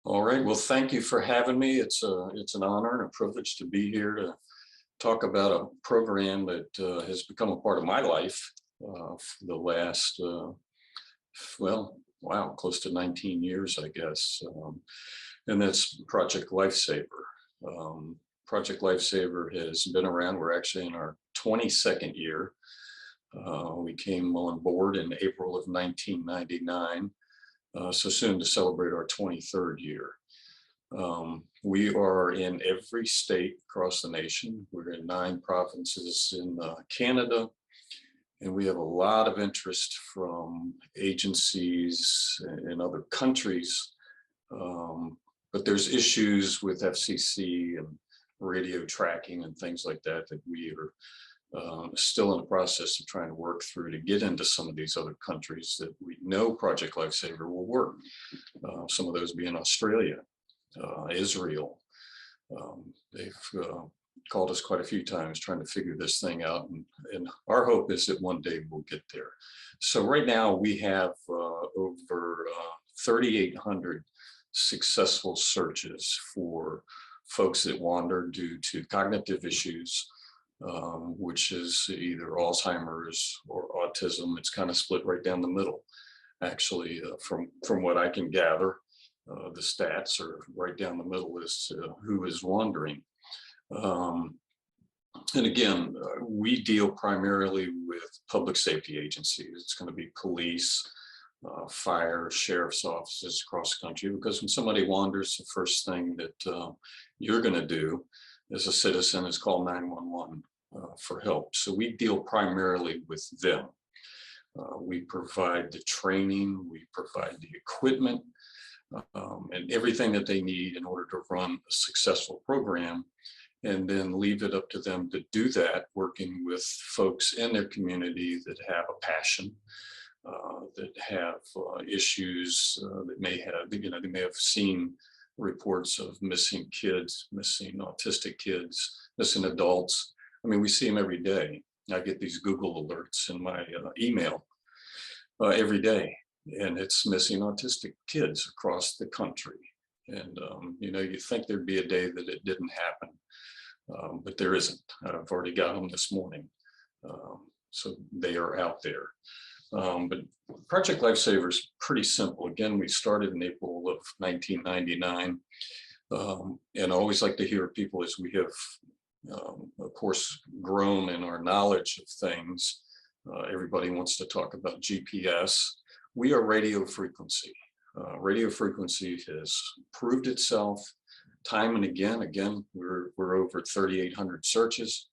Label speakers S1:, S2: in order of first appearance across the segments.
S1: All right. Well, thank you for having me. It's an honor and a privilege to be here to talk about a program that has become a part of my life for the last wow, close to 19 years, I guess. And that's Project Lifesaver. Um, Project Lifesaver has been around. We're actually in our 22nd year. We came on board in April of 1999. So soon to celebrate our 23rd year. We are in every state across the nation. We're in 9 provinces in Canada, and we have a lot of interest from agencies in other countries. But there's issues with FCC and radio tracking and things like that that we are still in the process of trying to work through to get into some of these other countries that we know Project Lifesaver will work. Some of those being Australia, Israel. They've called us quite a few times trying to figure this thing out, and our hope is that one day we'll get there. So right now we have over 3,800 successful searches for folks that wander due to cognitive issues, which is either Alzheimer's or autism. It's kind of split right down the middle, actually, from what I can gather. The stats are right down the middle as to who is wandering. And again, we deal primarily with public safety agencies. It's going to be police, fire, sheriff's offices across the country, because when somebody wanders, the first thing that you're going to do as a citizen is call 911 for help. So we deal primarily with them. We provide the training, we provide the equipment, and everything that they need in order to run a successful program, and then leave it up to them to do that, working with folks in their community that have a passion, that have issues, that may have, they may have seen reports of missing kids, missing autistic kids, missing adults. I mean, we see them every day. I get these Google alerts in my email every day, and it's missing autistic kids across the country. And, you think there'd be a day that it didn't happen, but there isn't. I've already got them this morning. So they are out there. But Project Lifesaver is pretty simple. Again, we started in April of 1999. And I always like to hear people as we have, of course, grown in our knowledge of things. Everybody wants to talk about GPS. We are radio frequency. Radio frequency has proved itself time and again. Again, we're over 3,800 searches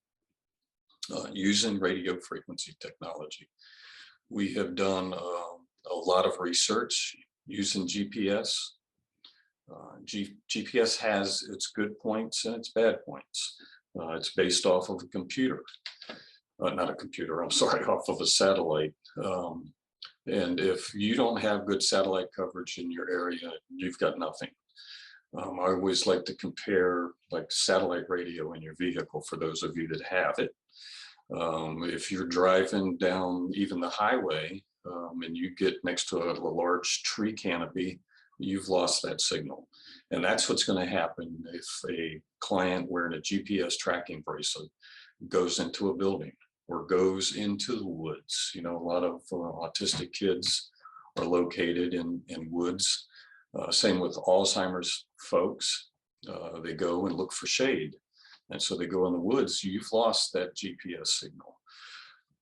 S1: using radio frequency technology. We have done a lot of research using GPS. GPS has its good points and its bad points. It's based off of a computer, not a computer, I'm sorry, off of a satellite. And if you don't have good satellite coverage in your area, you've got nothing. I always like to compare like satellite radio in your vehicle for those of you that have it. If you're driving down even the highway and you get next to a large tree canopy, you've lost that signal. And that's what's going to happen if a client wearing a GPS tracking bracelet goes into a building or goes into the woods. A lot of autistic kids are located in woods. Same with Alzheimer's folks. They go and look for shade. And so they go in the woods. You've lost that GPS signal.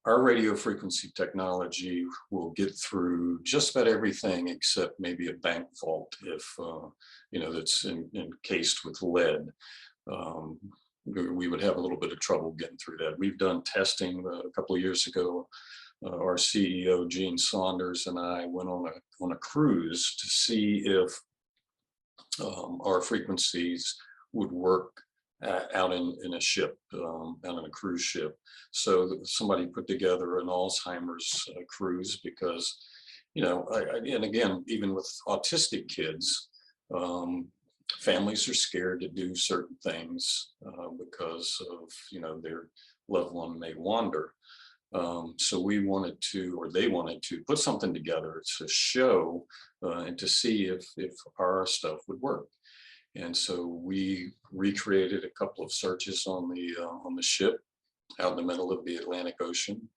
S1: Our radio frequency technology will get through just about everything except maybe a bank vault if, that's encased with lead. We would have a little bit of trouble getting through that. We've done testing a couple of years ago. Our CEO, Gene Saunders, and I went on a cruise to see if our frequencies would work out in a ship, out in a cruise ship. So somebody put together an Alzheimer's cruise because, and again, even with autistic kids, families are scared to do certain things because of, their loved one may wander. So we wanted to, or they wanted to, put something together to show and to see if our stuff would work. And so we recreated a couple of searches on the ship out in the middle of the Atlantic Ocean.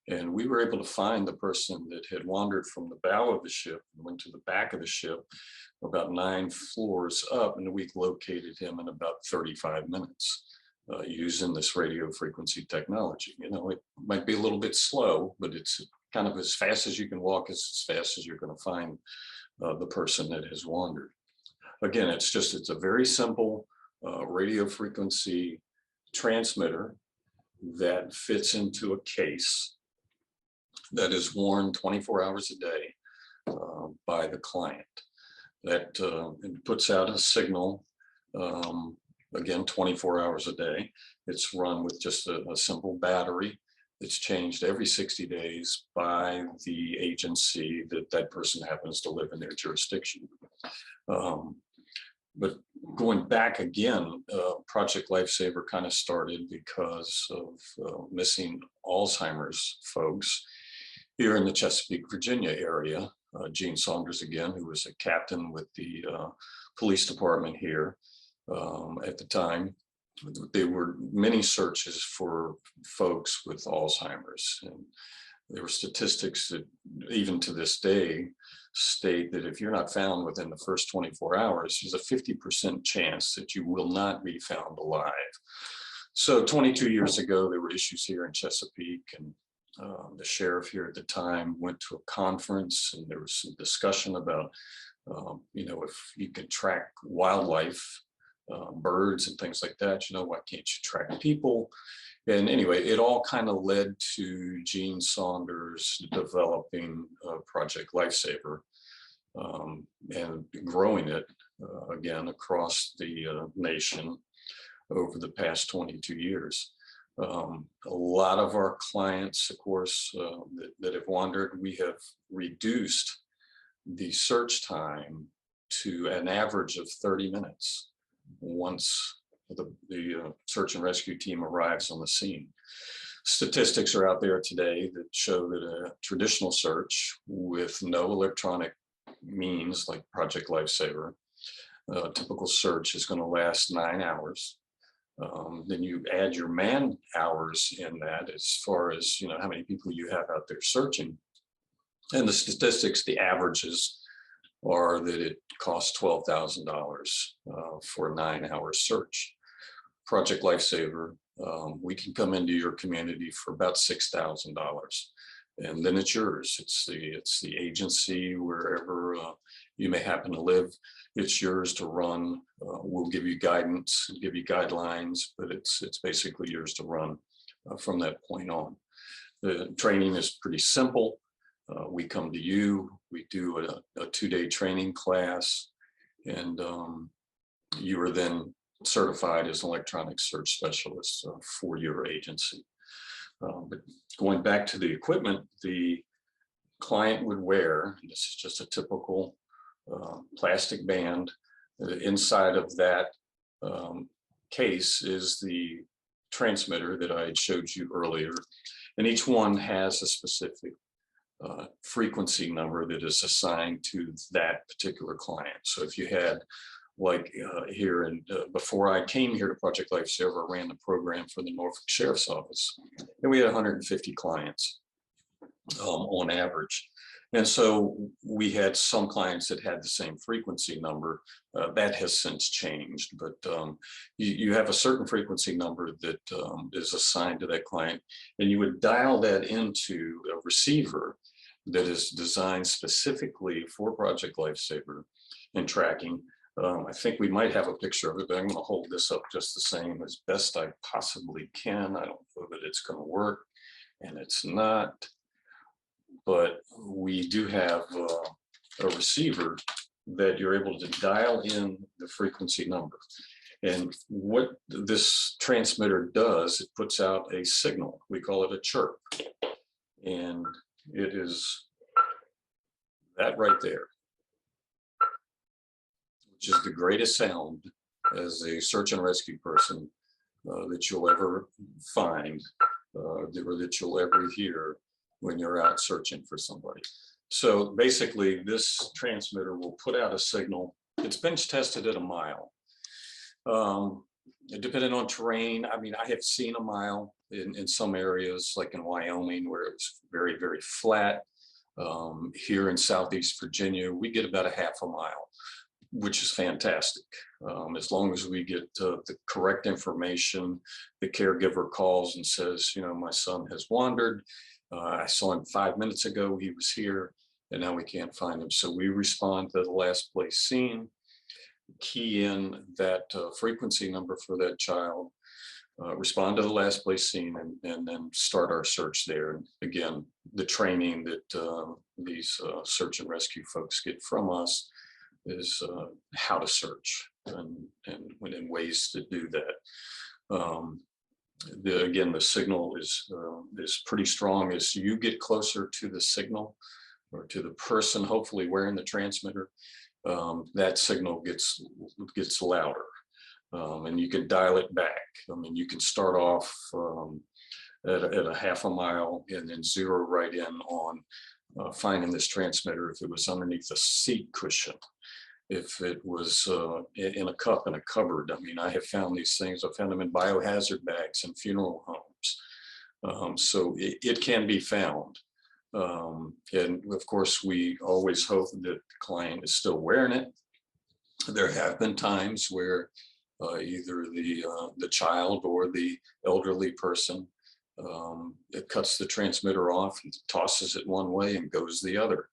S1: And we were able to find the person that had wandered from the bow of the ship and went to the back of the ship about 9 floors up, and we located him in about 35 minutes using this radio frequency technology. You know, it might be a little bit slow, but it's kind of as fast as you can walk, as fast as you're going to find the person that has wandered. Again, it's a very simple radio frequency transmitter that fits into a case that is worn 24 hours a day by the client. That puts out a signal, again, 24 hours a day. It's run with just a simple battery. It's changed every 60 days by the agency that person happens to live in their jurisdiction. But going back again, Project Lifesaver kind of started because of missing Alzheimer's folks here in the Chesapeake, Virginia area. Gene Saunders, again, who was a captain with the police department here at the time. There were many searches for folks with Alzheimer's, and there were statistics that even to this day state that if you're not found within the first 24 hours, there's a 50% chance that you will not be found alive. So 22 years ago, there were issues here in Chesapeake, and the sheriff here at the time went to a conference, and there was some discussion about, you know, if you can track wildlife, birds and things like that, you know, why can't you track people? And anyway, it all kind of led to Gene Saunders developing Project Lifesaver and growing it again across the nation over the past 22 years. A lot of our clients, of course, that have wandered, we have reduced the search time to an average of 30 minutes once the search and rescue team arrives on the scene. Statistics are out there today that show that a traditional search with no electronic means like Project Lifesaver, a typical search is going to last 9 hours. Then you add your man hours in that, as far as, you know, how many people you have out there searching. And the statistics, the averages are that it costs $12,000 for a 9-hour search. Project Lifesaver, we can come into your community for about $6,000, and then it's yours. It's the agency wherever you may happen to live. It's yours to run. We'll give you guidance, give you guidelines, but it's basically yours to run from that point on. The training is pretty simple. We come to you. We do a 2-day training class, and you are then certified as an electronic search specialist for your agency. But going back to the equipment, the client would wear, and this is just a typical plastic band. Inside of that case is the transmitter that I had showed you earlier, and each one has a specific frequency number that is assigned to that particular client. So if you had, like here, and before I came here to Project Lifesaver, I ran the program for the Norfolk Sheriff's Office, and we had 150 clients on average. And so we had some clients that had the same frequency number. That has since changed, but you have a certain frequency number that is assigned to that client, and you would dial that into a receiver that is designed specifically for Project Lifesaver and tracking. I think we might have a picture of it, but I'm going to hold this up just the same as best I possibly can. I don't know that it's going to work, and it's not. But we do have a receiver that you're able to dial in the frequency number. And what this transmitter does, it puts out a signal. We call it a chirp. And it is that right there, which is the greatest sound as a search and rescue person that you'll ever find. or that you'll ever hear when you're out searching for somebody. So basically, this transmitter will put out a signal. It's bench tested at a mile. Depending on terrain, I mean, I have seen a mile in some areas, like in Wyoming, where it's very, very flat. Here in Southeast Virginia, we get about a half a mile, which is fantastic. As long as we get the correct information, the caregiver calls and says, you know, my son has wandered. I saw him 5 minutes ago, he was here, and now we can't find him. So we respond to the last place seen, key in that frequency number for that child, respond to the last place seen, and then start our search there. And again, the training that these search and rescue folks get from us is how to search and ways to do that. Again, the signal is pretty strong. As you get closer to the signal or to the person, hopefully wearing the transmitter, that signal gets louder, and you can dial it back. I mean, you can start off at a half a mile and then zero right in on finding this transmitter if it was underneath a seat cushion, if it was in a cup in a cupboard. I mean, I have found these things. I found them in biohazard bags in funeral homes. So it can be found. And of course, we always hope that the client is still wearing it. There have been times where either the child or the elderly person, it cuts the transmitter off and tosses it one way and goes the other.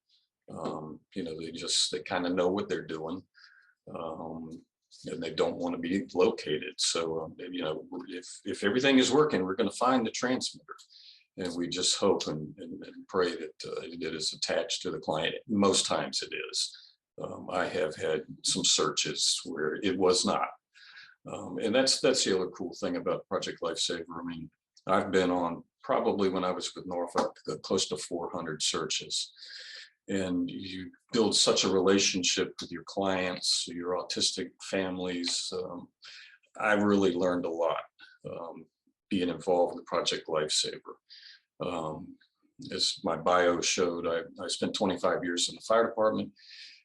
S1: You know, they kind of know what they're doing, and they don't want to be located. So, you know, if everything is working, we're going to find the transmitter. And we just hope and pray that it is attached to the client. Most times it is. I have had some searches where it was not. And that's the other cool thing about Project Lifesaver. I mean, I've been on, probably when I was with Norfolk, close to 400 searches. And you build such a relationship with your clients, your autistic families. I've really learned a lot being involved with Project Lifesaver. As my bio showed, I spent 25 years in the fire department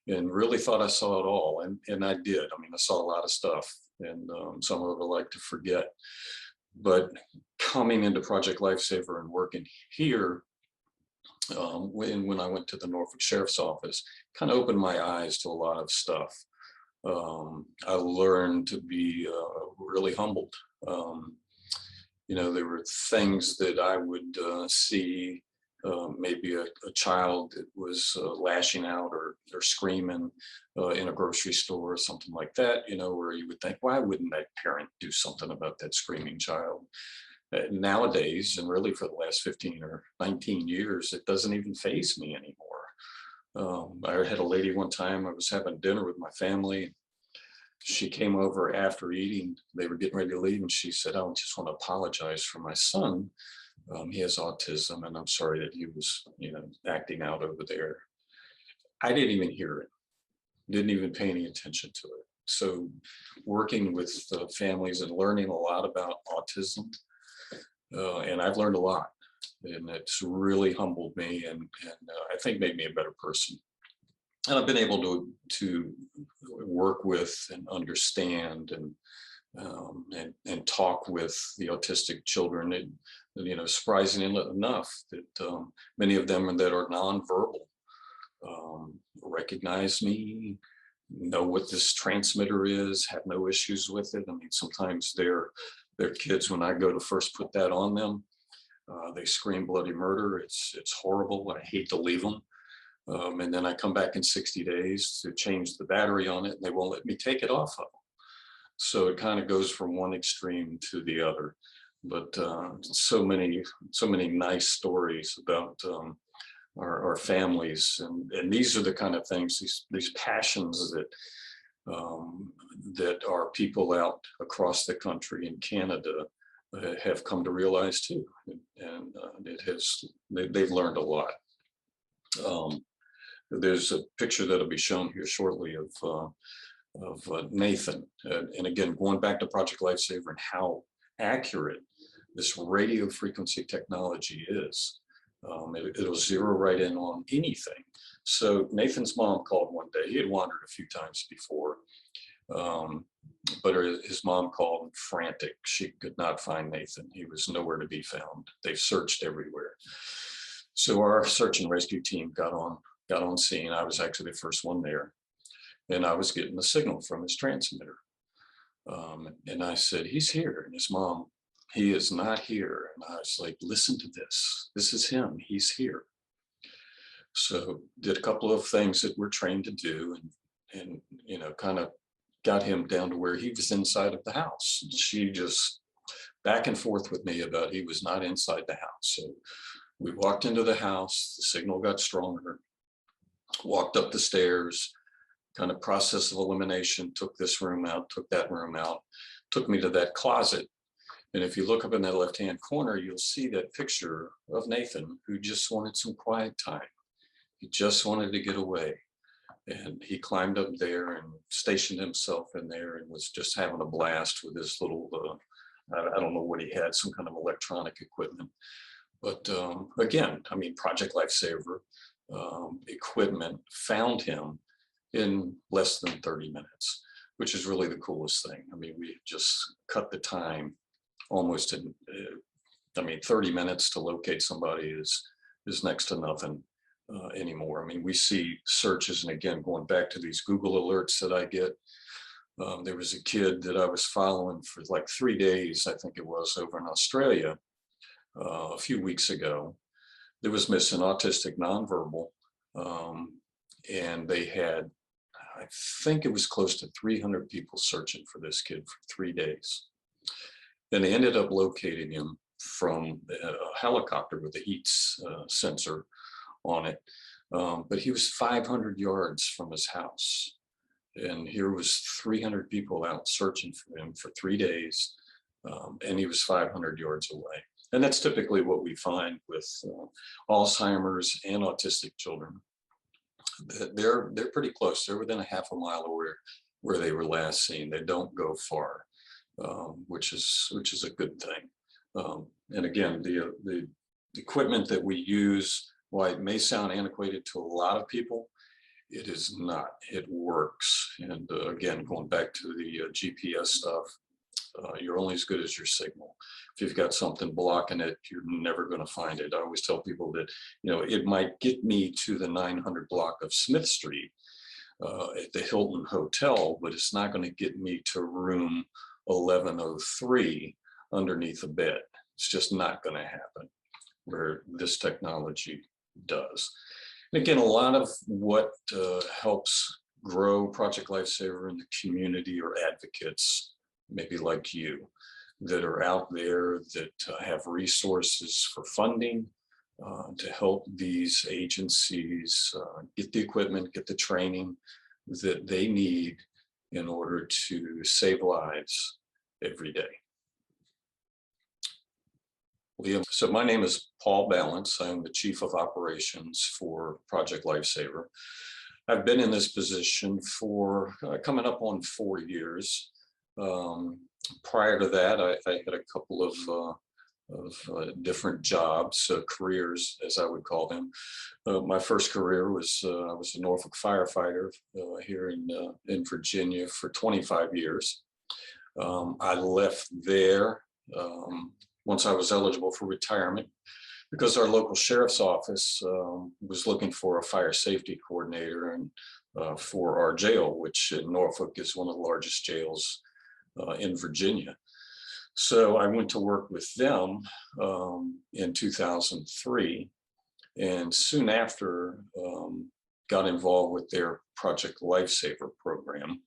S1: and really thought I saw it all. And I did. I mean, I saw a lot of stuff, and some of it I like to forget. But coming into Project Lifesaver and working here, when I went to the Norfolk Sheriff's Office, kind of opened my eyes to a lot of stuff. I learned to be really humbled. You know, there were things that I would see, maybe a child that was lashing out or screaming in a grocery store or something like that, you know, where you would think, why wouldn't that parent do something about that screaming child? Nowadays, and really for the last 15 or 19 years, it doesn't even faze me anymore. I had a lady one time, I was having dinner with my family. She came over after eating, they were getting ready to leave, and she said, I just want to apologize for my son. He has autism, and I'm sorry that he was, you know, acting out over there. I didn't even hear it, didn't even pay any attention to it. So working with families and learning a lot about autism, and I've learned a lot, and it's really humbled me, and I think made me a better person. And I've been able to work with and understand and talk with the autistic children. And, you know, surprisingly enough, that many of them that are nonverbal recognize me, know what this transmitter is, have no issues with it. I mean, sometimes they're kids, when I go to first put that on them, they scream bloody murder. It's horrible. I hate to leave them. And then I come back in 60 days to change the battery on it, and they won't let me take it off of them. So it kind of goes from one extreme to the other. But so many nice stories about our families, and these are the kind of things, these passions that our people out across the country in Canada have come to realize too, and they've learned a lot. There's a picture that'll be shown here shortly of Nathan, and again, going back to Project Lifesaver and how accurate this radio frequency technology is. It'll zero right in on anything. So Nathan's mom called one day. He had wandered a few times before, but his mom called frantic. She could not find Nathan. He was nowhere to be found. They've searched everywhere. So our search and rescue team got on scene. I was actually the first one there, and I was getting the signal from his transmitter. And I said, "He's here." And his mom, "He is not here." And I was like, "Listen to this. This is him. He's here." So did a couple of things that we're trained to do, and kind of got him down to where he was inside of the house. She just back and forth with me about he was not inside the house. So we walked into the house, the signal got stronger, walked up the stairs, kind of process of elimination, took this room out, took that room out, took me to that closet. And if you look up in that left-hand corner, you'll see that picture of Nathan, who just wanted some quiet time. He just wanted to get away. And he climbed up there and stationed himself in there and was just having a blast with his little, I don't know what he had, some kind of electronic equipment. But again, I mean, Project Lifesaver equipment found him in less than 30 minutes, which is really the coolest thing. I mean, we just cut the time almost in, 30 minutes to locate somebody is next to nothing anymore. I mean, we see searches, and again, going back to these Google alerts that I get, there was a kid that I was following for like 3 days, I think it was, over in Australia a few weeks ago. That was missing, autistic, nonverbal, and they had, I think it was close to 300 people searching for this kid for 3 days. And they ended up locating him from a helicopter with a heat sensor on it. But he was 500 yards from his house. And here was 300 people out searching for him for 3 days. And he was 500 yards away. And that's typically what we find with Alzheimer's and autistic children. They're pretty close. They're within a half a mile of where they were last seen. They don't go far, which is a good thing. And again, the equipment that we use, while it may sound antiquated to a lot of people, it is not. It works. And again, going back to the GPS stuff, you're only as good as your signal. If you've got something blocking it, you're never going to find it. I always tell people that, it might get me to the 900 block of Smith Street at the Hilton Hotel, but it's not going to get me to room 1103 underneath a bed. It's just not going to happen, where this technology does. And again, a lot of what helps grow Project Lifesaver in the community are advocates, maybe like you, that are out there that have resources for funding to help these agencies get the equipment, get the training that they need in order to save lives every day. So my name is Paul Balance. I'm the Chief of Operations for Project Lifesaver. I've been in this position for coming up on 4 years. Prior to that, I had a couple of different jobs, careers, as I would call them. My first career was I was a Norfolk firefighter here in Virginia for 25 years. I left there once I was eligible for retirement, because our local sheriff's office was looking for a fire safety coordinator and for our jail, which in Norfolk is one of the largest jails in Virginia. So I went to work with them in 2003, and soon after got involved with their Project Lifesaver program.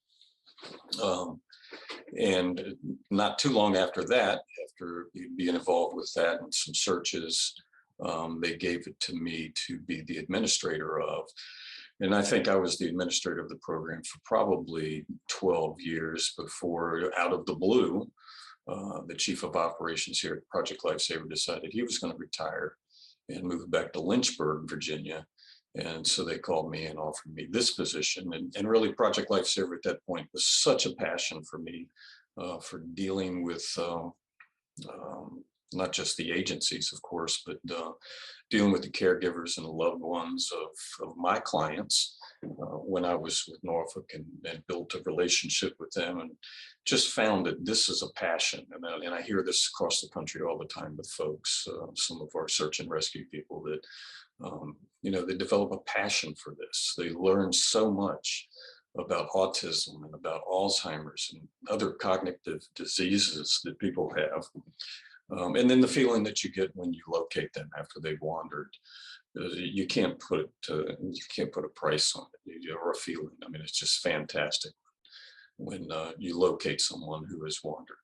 S1: And not too long after that, after being involved with that and some searches, they gave it to me to be the administrator of. And I think I was the administrator of the program for probably 12 years before, out of the blue, the chief of operations here at Project Lifesaver decided he was going to retire and move back to Lynchburg, Virginia. And so they called me and offered me this position. And really, Project Lifesaver at that point was such a passion for me for dealing with not just the agencies, of course, but dealing with the caregivers and the loved ones of my clients when I was with Norfolk, and built a relationship with them, and just found that this is a passion. And I hear this across the country all the time with folks, some of our search and rescue people, that they develop a passion for this. They learn so much about autism and about Alzheimer's and other cognitive diseases that people have. And then the feeling that you get when you locate them after they've wandered, you can't put a price on it, or a feeling. I mean, it's just fantastic when you locate someone who has wandered.